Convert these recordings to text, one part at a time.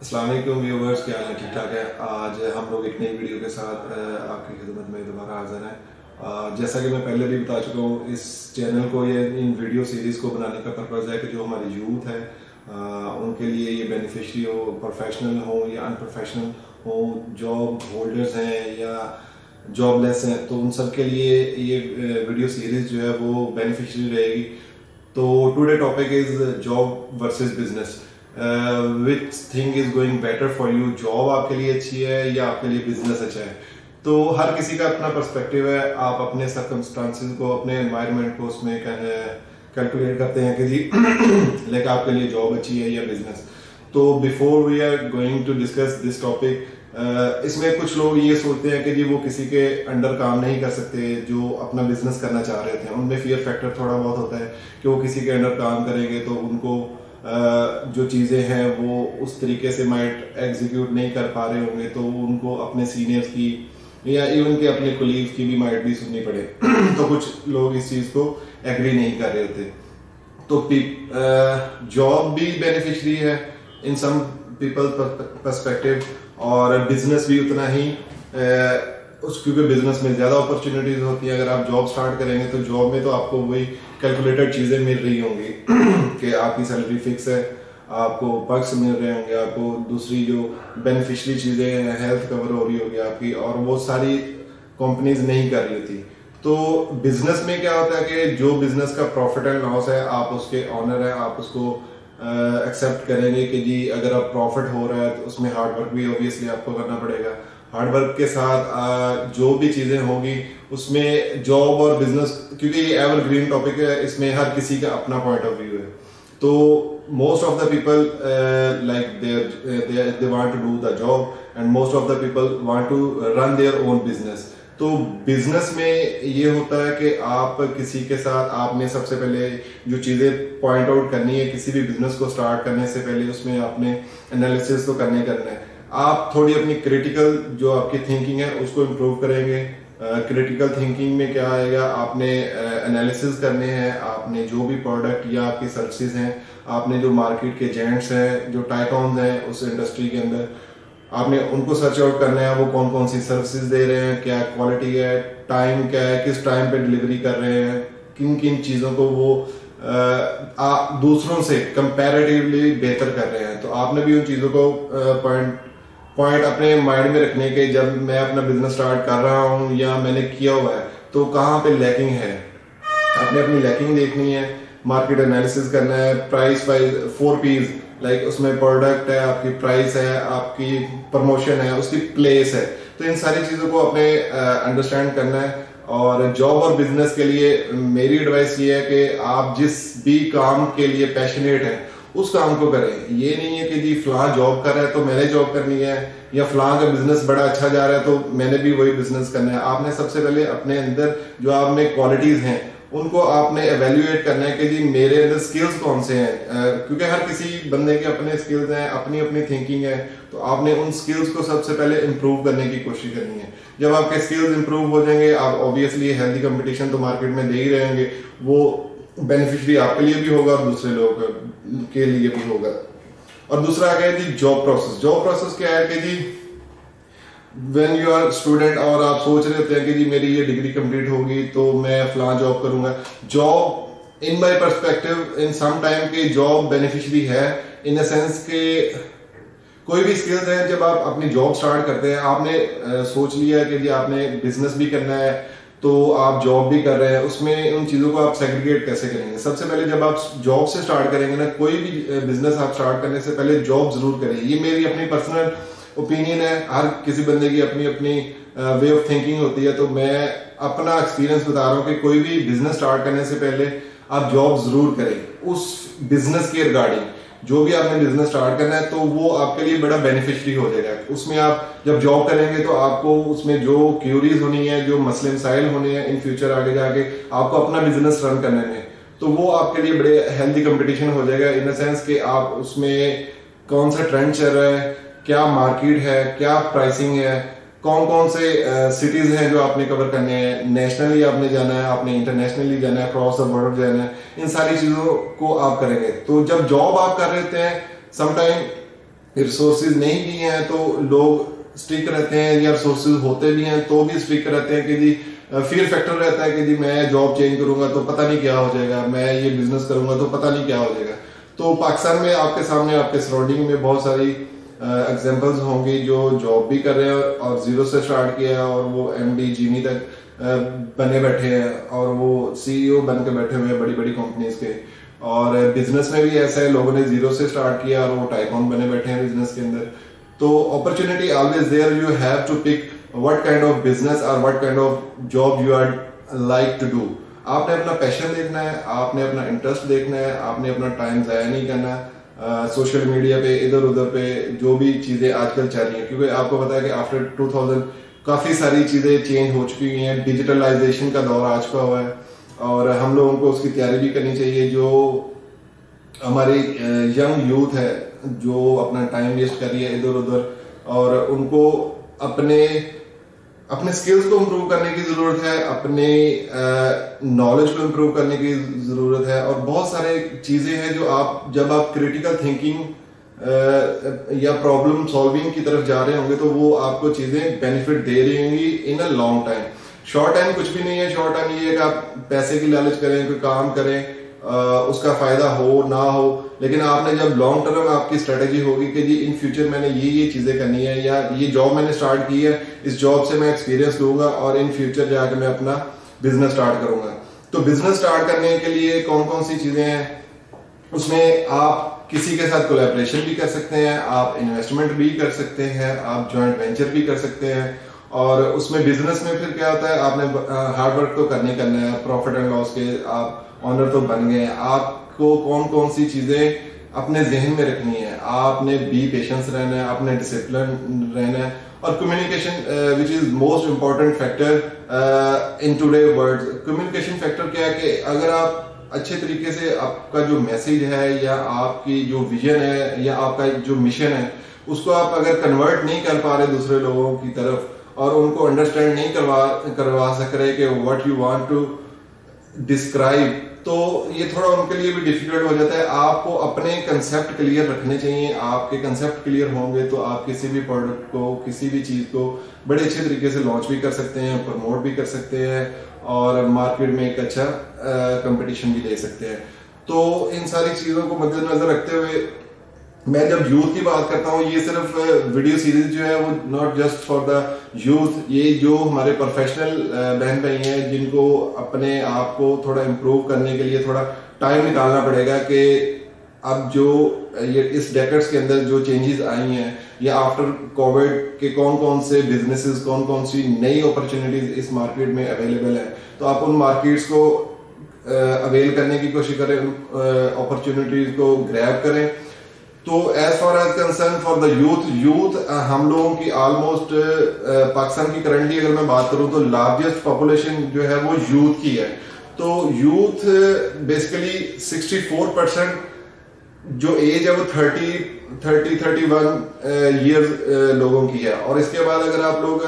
अस्सलाम वालेकुम व्यूअर्स, क्या हाल है? ठीक ठाक है। आज हम लोग एक नई वीडियो के साथ आपकी खिदमत में दोबारा हाजिर हैं। जैसा कि मैं पहले भी बता चुका हूँ, इस चैनल को या इन वीडियो सीरीज़ को बनाने का पर्पज़ है कि जो हमारी यूथ है उनके लिए ये बेनिफिशरी हो, प्रोफेशनल हो या अनप्रोफेशनल हो, जॉब होल्डर्स हैं या जॉबलेस हैं, तो उन सब के लिए ये वीडियो सीरीज़ जो है वो बेनिफिशरी रहेगी। तो today topic is job versus business. Which thing is going better for you? Job आपके लिए अच्छी है या आपके लिए बिजनेस अच्छा है? तो हर किसी का अपना पर्सपेक्टिव है। आप अपने सर्कमस्टांसिस को, अपने एनवायरनमेंट को उसमें कैलकुलेट करते हैं कि जी लाइक आपके लिए जॉब अच्छी है या बिजनेस। तो before we are going to discuss this topic, इसमें कुछ लोग ये सोचते हैं कि जी वो किसी के अंडर काम नहीं कर सकते जो अपना बिजनेस करना चाह रहे थे। उनमें फियर फैक्टर थोड़ा बहुत होता है कि वो किसी के अंडर काम करेंगे तो उनको जो चीज़ें हैं वो उस तरीके से माइट एग्जीक्यूट नहीं कर पा रहे होंगे, तो उनको अपने सीनियर्स की या इवन के अपने कोलीग्स की भी माइट भी सुननी पड़े। तो कुछ लोग इस चीज़ को एग्री नहीं कर रहे होते। तो जॉब भी बेनिफिशरी है इन सम पीपल पर्सपेक्टिव, और बिजनेस भी उतना ही, क्योंकि बिजनेस में ज़्यादा अपॉर्चुनिटीज होती हैं। अगर आप जॉब स्टार्ट करेंगे तो जॉब में तो आपको वही कैलकुलेटेड चीज़ें मिल रही होंगी कि आपकी सैलरी फिक्स है, आपको पर्क्स मिल रहे होंगे, आपको दूसरी जो बेनिफिशरी चीज़ें हैं, हेल्थ कवर हो रही होगी आपकी, और वो सारी कंपनीज नहीं कर रही होती। तो बिजनेस में क्या होता है कि जो बिजनेस का प्रॉफिट एंड लॉस है, आप उसके ऑनर हैं, आप उसको एक्सेप्ट करेंगे कि जी अगर आप प्रॉफिट हो रहा है तो उसमें हार्ड वर्क भी ऑब्वियसली आपको करना पड़ेगा। हार्ड वर्क के साथ जो भी चीज़ें होगी उसमें जॉब और बिजनेस, क्योंकि ये एवरग्रीन टॉपिक है, इसमें हर किसी का अपना पॉइंट ऑफ व्यू है। तो most of the people like they want to do the job and most of the people want to run their own business. तो बिजनेस में ये होता है कि आप किसी के साथ, आपने सबसे पहले जो चीज़ें पॉइंट आउट करनी है किसी भी बिजनेस को स्टार्ट करने से पहले, उसमें आपने एनालिसिस तो करना है। आप थोड़ी अपनी क्रिटिकल जो आपकी थिंकिंग है उसको इम्प्रूव करेंगे। क्रिटिकल थिंकिंग में क्या आएगा, आपने एनालिसिस करने हैं, आपने जो भी प्रोडक्ट या आपकी सर्विसेज हैं, आपने जो मार्केट के जेंट्स हैं, जो टाइकॉन्स हैं उस इंडस्ट्री के अंदर, आपने उनको सर्च आउट करना है, वो कौन कौन सी सर्विसेज दे रहे हैं, क्या क्वालिटी है, टाइम क्या है, किस टाइम पे डिलीवरी कर रहे हैं, किन किन चीज़ों को वो दूसरों से कंपैरेटिवली बेहतर कर रहे हैं। तो आपने भी उन चीज़ों को पॉइंट अपने माइंड में रखने के, जब मैं अपना बिजनेस स्टार्ट कर रहा हूँ या मैंने किया हुआ है तो कहाँ पे लैकिंग है, आपने अपनी लैकिंग देखनी है, मार्केट एनालिसिस करना है, प्राइस वाइज 4 P's, लाइक उसमें प्रोडक्ट है, आपकी प्राइस है, आपकी प्रमोशन है, उसकी प्लेस है। तो इन सारी चीज़ों को अपने अंडरस्टैंड करना है। और जॉब और बिजनेस के लिए मेरी एडवाइस ये है कि आप जिस भी काम के लिए पैशनेट हैं उस काम को करें। ये नहीं है कि जी फलां जॉब कर रहा है तो मैंने जॉब करनी है, या फलां का बिजनेस बड़ा अच्छा जा रहा है तो मैंने भी वही बिजनेस करना है। आपने सबसे पहले अपने अंदर जो आप में क्वालिटीज हैं उनको आपने एवेल्युएट करना है कि जी मेरे अंदर स्किल्स कौन से हैं, क्योंकि हर किसी बंदे के अपने स्किल्स हैं, अपनी अपनी थिंकिंग है। तो आपने उन स्किल्स को सबसे पहले इम्प्रूव करने की कोशिश करनी है। जब आपके स्किल्स इम्प्रूव हो जाएंगे, आप ऑब्वियसली हेल्दी कंपटीशन तो मार्केट में दे ही रहेंगे, वो बेनिफिशरी आपके लिए भी होगा और दूसरे लोगों के लिए भी होगा। और दूसरा आ गया जी जॉब प्रोसेस। जॉब प्रोसेस क्या है कि जी व्हेन यू आर स्टूडेंट और आप सोच रहे होते हैं कि जी मेरी ये डिग्री कंप्लीट होगी तो मैं फलां जॉब करूंगा। Job in my perspective in some time की जॉब बेनिफिशरी है इन द सेंस के कोई भी स्किल्स है, जब आप अपनी जॉब स्टार्ट करते हैं, आपने सोच लिया है कि जी आपने बिजनेस भी करना है तो आप जॉब भी कर रहे हैं, उसमें उन चीज़ों को आप सेग्रीगेट कैसे करेंगे? सबसे पहले जब आप जॉब से स्टार्ट करेंगे ना, कोई भी बिजनेस आप स्टार्ट करने से पहले जॉब जरूर करें। ये मेरी अपनी पर्सनल ओपिनियन है, हर किसी बंदे की अपनी अपनी वे ऑफ थिंकिंग होती है। तो मैं अपना एक्सपीरियंस बता रहा हूँ कि कोई भी बिजनेस स्टार्ट करने से पहले आप जॉब जरूर करें उस बिजनेस के रिगार्डिंग। जो भी आपने बिजनेस स्टार्ट करना है तो वो आपके लिए बड़ा बेनिफिशरी हो जाएगा। उसमें आप जब जॉब करेंगे तो आपको उसमें जो क्यूरीज होनी है, जो मसले मसाइल होने हैं इन फ्यूचर आगे जाके आपको अपना बिजनेस रन करने में, तो वो आपके लिए बड़े हेल्दी कंपटीशन हो जाएगा इन द सेंस कि आप उसमें कौन सा ट्रेंड चल रहा है, क्या मार्केट है, क्या प्राइसिंग है, कौन कौन से सिटीज हैं जो आपने कवर करने हैं, नेशनली आपने जाना है, आपने इंटरनेशनली जाना है, क्रॉस द बॉर्डर जाना है, इन सारी चीजों को आप करेंगे। तो जब जॉब आप कर रहे होते हैं समटाइम रिसोर्सेज नहीं भी हैं तो लोग स्टिक रहते हैं, या रिसोर्सेज होते भी हैं तो भी स्टिक रहते हैं कि जी फियर फैक्टर रहता है कि जी मैं जॉब चेंज करूंगा तो पता नहीं क्या हो जाएगा, मैं ये बिजनेस करूंगा तो पता नहीं क्या हो जाएगा। तो पाकिस्तान में आपके सामने आपके सराउंडिंग में बहुत सारी एग्जांपल्स होंगी जो जॉब भी कर रहे हैं और जीरो से स्टार्ट किया और वो एमडी जीनी तक बने बैठे हैं और वो सीईओ बन के बैठे हुए हैं बड़ी बड़ी कंपनीज के। और बिजनेस में भी ऐसा है, लोगों ने जीरो से स्टार्ट किया और वो टाइकॉन बने बैठे हैं बिजनेस के अंदर। तो opportunity always there, you have to pick what kind of business और what kind of job you are like to do. आपने अपना पैशन देखना है, आपने अपना इंटरेस्ट देखना है, आपने अपना टाइम जाया नहीं करना सोशल मीडिया पे इधर उधर पे जो भी चीजें आजकल चल रही हैं, क्योंकि आपको पता है कि आफ्टर 2000 काफी सारी चीजें चेंज हो चुकी हैं, डिजिटलाइजेशन का दौर आ चुका हुआ है और हम लोगों को उसकी तैयारी भी करनी चाहिए। जो हमारी यंग यूथ है जो अपना टाइम वेस्ट कर रही है इधर उधर, और उनको अपने स्किल्स को इम्प्रूव करने की जरूरत है, अपने नॉलेज को इम्प्रूव करने की जरूरत है। और बहुत सारे चीजें हैं जो जब आप क्रिटिकल थिंकिंग या प्रॉब्लम सॉल्विंग की तरफ जा रहे होंगे तो वो आपको चीजें बेनिफिट दे रही होंगी in a long time. Short time कुछ भी नहीं है, शॉर्ट टाइम ये है कि आप पैसे की लालच करें, कोई काम करें, उसका फायदा हो ना हो, लेकिन आपने जब लॉन्ग टर्म आपकी स्ट्रेटेजी होगी कि जी इन फ्यूचर मैंने ये चीजें करनी है, या ये जॉब मैंने स्टार्ट की है, इस जॉब से मैं एक्सपीरियंस लूंगा और इन फ्यूचर जाकर मैं अपना बिजनेस स्टार्ट करूंगा। तो बिजनेस स्टार्ट करने के लिए कौन कौन सी चीजें हैं, उसमें आप किसी के साथ कोलैबोरेशन भी कर सकते हैं, आप इन्वेस्टमेंट भी कर सकते हैं, आप जॉइंट वेंचर भी कर सकते हैं। और उसमें बिजनेस में फिर क्या होता है, आपने हार्ड वर्क तो करने करना है, प्रॉफिट एंड लॉस के आप ऑनर तो बन गए, आपको कौन कौन सी चीजें अपने जहन में रखनी है, आपने बी पेशेंस रहना है, आपने डिसिप्लिन रहना है, और communication which is most important factor in today world. Communication factor क्या है कि अगर आप अच्छे तरीके से आपका जो मैसेज है या आपकी जो विजन है या आपका जो मिशन है उसको आप अगर कन्वर्ट नहीं कर पा रहे दूसरे लोगों की तरफ और उनको अंडरस्टैंड नहीं करवा सक रहे कि what you want to describe, तो ये थोड़ा उनके लिए भी डिफिकल्ट हो जाता है। आपको अपने कंसेप्ट क्लियर रखने चाहिए, आपके कंसेप्ट क्लियर होंगे तो आप किसी भी प्रोडक्ट को, किसी भी चीज को बड़े अच्छे तरीके से लॉन्च भी कर सकते हैं, प्रमोट भी कर सकते हैं और मार्केट में एक अच्छा कंपटीशन भी दे सकते हैं। तो इन सारी चीजों को मद्देनजर रखते हुए मैं जब यूथ की बात करता हूँ, ये सिर्फ वीडियो सीरीज जो है वो not just for the youth, ये जो हमारे प्रोफेशनल बहन भाई हैं जिनको अपने आप को थोड़ा इम्प्रूव करने के लिए थोड़ा टाइम निकालना पड़ेगा कि अब जो ये इस डेकेड्स के अंदर जो चेंजेस आई हैं या आफ्टर कोविड के कौन कौन से बिजनेसेस, कौन कौन सी नई अपॉर्चुनिटीज इस मार्केट में अवेलेबल है, तो आप उन मार्केट्स को अवेल करने की कोशिश करें, अपॉर्चुनिटीज को ग्रैब करें। तो as far as concern for the youth हम लोगों की ऑलमोस्ट पाकिस्तान की करंटली अगर मैं बात करूं तो लार्जेस्ट पॉपुलेशन जो है वो यूथ की है। तो यूथ बेसिकली 64% जो एज है वो 31 ईयर्स लोगों की है, और इसके बाद अगर आप लोग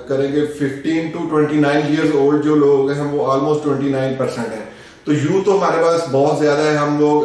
करेंगे 15 to 29 ईयर्स ओल्ड जो लोग हैं वो ऑलमोस्ट 29% है। तो यूथ तो हमारे पास बहुत ज्यादा है, हम लोग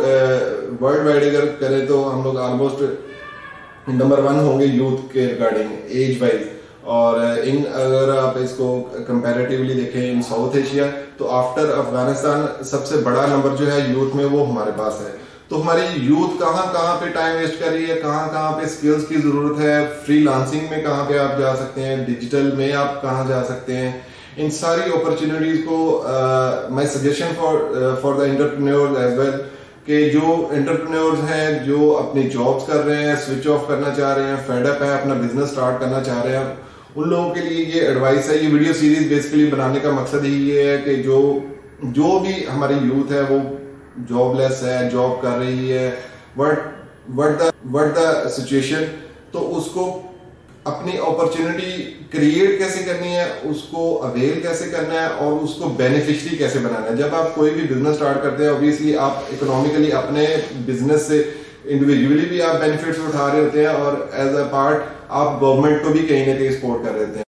वर्ल्ड वाइड अगर करें तो हम लोग ऑलमोस्ट नंबर 1 होंगे यूथ के रिगार्डिंग एज वाइज। और अगर आप इसको कंपैरेटिवली देखें इन साउथ एशिया तो आफ्टर अफगानिस्तान सबसे बड़ा नंबर जो है यूथ में वो हमारे पास है। तो हमारी यूथ कहाँ पे टाइम वेस्ट कर रही है, कहाँ पे स्किल्स की जरूरत है, फ्रीलांसिंग में कहाँ पे आप जा सकते हैं, डिजिटल में आप कहाँ जा सकते हैं, इन सारी अपॉर्चुनिटीज को my suggestion for the entrepreneurs as well कि जो एंटरप्रेन्योर्स हैं जो अपनी जॉब्स कर रहे हैं, स्विच ऑफ करना चाह रहे हैं, फेड अप है, अपना बिजनेस स्टार्ट करना चाह रहे हैं, उन लोगों के लिए ये एडवाइस है। ये वीडियो सीरीज बेसिकली बनाने का मकसद ही ये है कि जो भी हमारी यूथ है वो जॉबलेस है, जॉब कर रही है, व्हाट द सिचुएशन, तो उसको अपनी अपॉर्चुनिटी क्रिएट कैसे करनी है, उसको अवेल कैसे करना है और उसको बेनिफिशियरी कैसे बनाना है। जब आप कोई भी बिजनेस स्टार्ट करते हैं ऑब्वियसली आप इकोनॉमिकली अपने बिजनेस से इंडिविजुअली भी आप बेनिफिट्स उठा रहे होते हैं और एज अ पार्ट आप गवर्नमेंट को भी कहीं ना कहीं सपोर्ट कर रहे होते हैं।